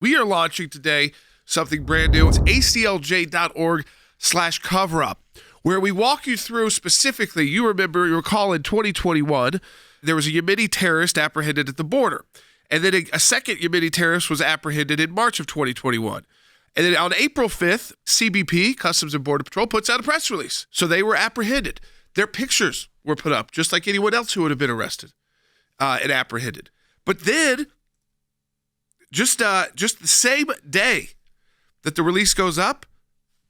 We are launching today something brand new. It's aclj.org/coverup, where we walk you through specifically, you recall in 2021, there was a Yemeni terrorist apprehended at the border. And then a second Yemeni terrorist was apprehended in March of 2021. And then on April 5th, CBP, Customs and Border Patrol, puts out a press release. So they were apprehended. Their pictures were put up, just like anyone else who would have been arrested and apprehended. But then, just the same day that the release goes up,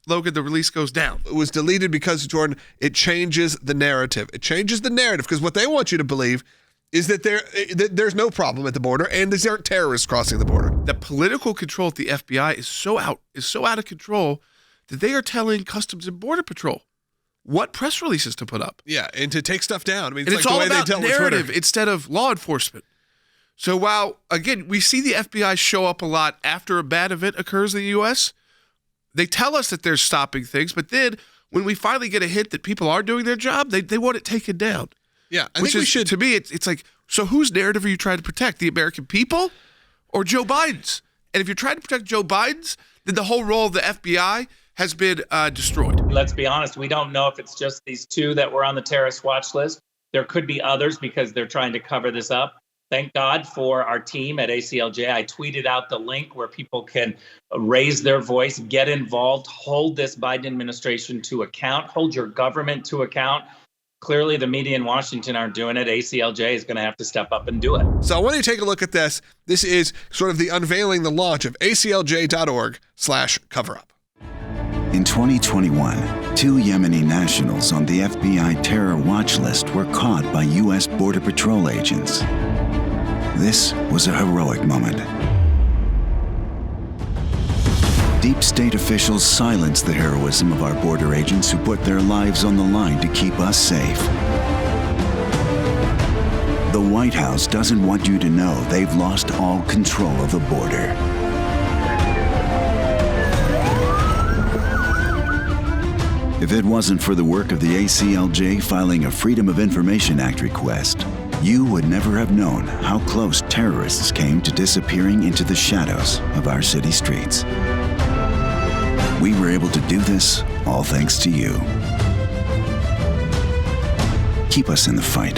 Logan, the release goes down. It was deleted because, Jordan, it changes the narrative. It changes the narrative because what they want you to believe is that there's no problem at the border and there aren't terrorists crossing the border. The political control at the FBI is so out of control that they are telling Customs and Border Patrol what press releases to put up. Yeah, and to take stuff down. I mean, it's like all the way about they tell narrative Twitter. instead of law enforcement. So while, again, we see the FBI show up a lot after a bad event occurs in the U.S., they tell us that they're stopping things, but then when we finally get a hint that people are doing their job, they want it taken down. Yeah, I Which think is, we should. to me, it's like, so whose narrative are you trying to protect? The American people or Joe Biden's? And if you're trying to protect Joe Biden's, then the whole role of the FBI has been destroyed. Let's be honest, we don't know if it's just these two that were on the terrorist watch list. There could be others because they're trying to cover this up. Thank God for our team at ACLJ. I tweeted out the link where people can raise their voice, get involved, hold this Biden administration to account, hold your government to account. Clearly, the media in Washington aren't doing it. ACLJ is going to have to step up and do it. So I want you to take a look at this. This is sort of the unveiling, the launch of aclj.org/coverup. In 2021, 2 Yemeni nationals on the FBI Terror Watchlist were caught by U.S. Border Patrol agents. This was a heroic moment. Deep state officials silenced the heroism of our border agents who put their lives on the line to keep us safe. The White House doesn't want you to know they've lost all control of the border. If it wasn't for the work of the ACLJ filing a Freedom of Information Act request, you would never have known how close terrorists came to disappearing into the shadows of our city streets. We were able to do this all thanks to you. Keep us in the fight.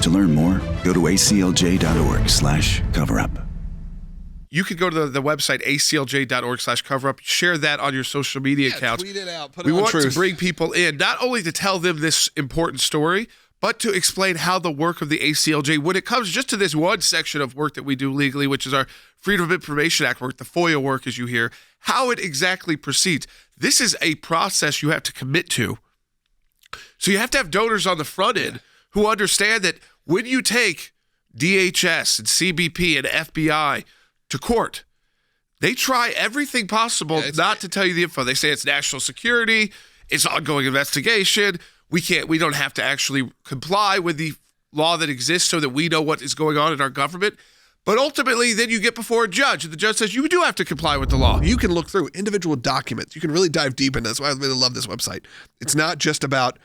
To learn more, go to aclj.org/coverup. You can go to the website, aclj.org/coverup, share that on your social media accounts. Tweet it out, put it We on want Truth. to bring people in, not only to tell them this important story, but to explain how the work of the ACLJ, when it comes just to this one section of work that we do legally, which is our Freedom of Information Act work, the FOIA work, as you hear, how it exactly proceeds. This is a process you have to commit to. So you have to have donors on the front end who understand that when you take DHS and CBP and FBI to court, they try everything possible not to tell you the info. They say it's national security, it's ongoing investigation. We don't have to actually comply with the law that exists so that we know what is going on in our government. But ultimately, then you get before a judge, and the judge says you do have to comply with the law. You can look through individual documents. You can really dive deep into this. That's why I really love this website. It's not just about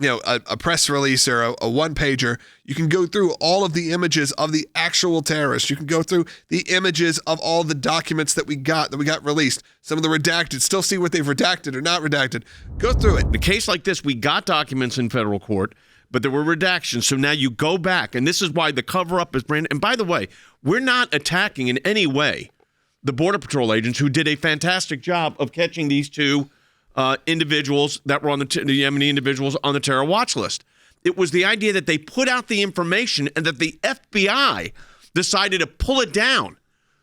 a press release or a one-pager. You can go through all of the images of the actual terrorists. You can go through the images of all the documents that we got released. Some of the redacted, still see what they've redacted or not redacted. Go through it. In a case like this, we got documents in federal court, but there were redactions. So now you go back, and this is why the cover-up is brand. And by the way, we're not attacking in any way the Border Patrol agents who did a fantastic job of catching these two individuals that were on the Yemeni individuals on the terror watch list. It was the idea that they put out the information and that the FBI decided to pull it down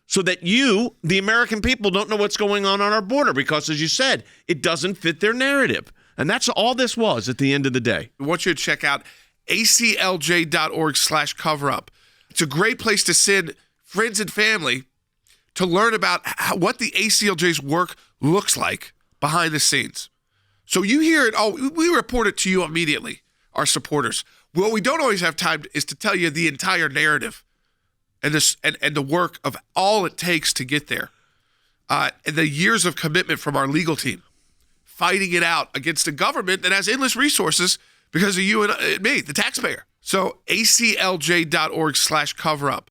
so that you, the American people, don't know what's going on our border because, as you said, it doesn't fit their narrative. And that's all this was at the end of the day. I want you to check out aclj.org/coverup. It's a great place to send friends and family to learn about what the ACLJ's work looks like behind the scenes. So you hear it, we report it to you immediately, our supporters. What we don't always have time is to tell you the entire narrative and the work of all it takes to get there. And the years of commitment from our legal team, fighting it out against a government that has endless resources because of you and me, the taxpayer. So aclj.org/coverup.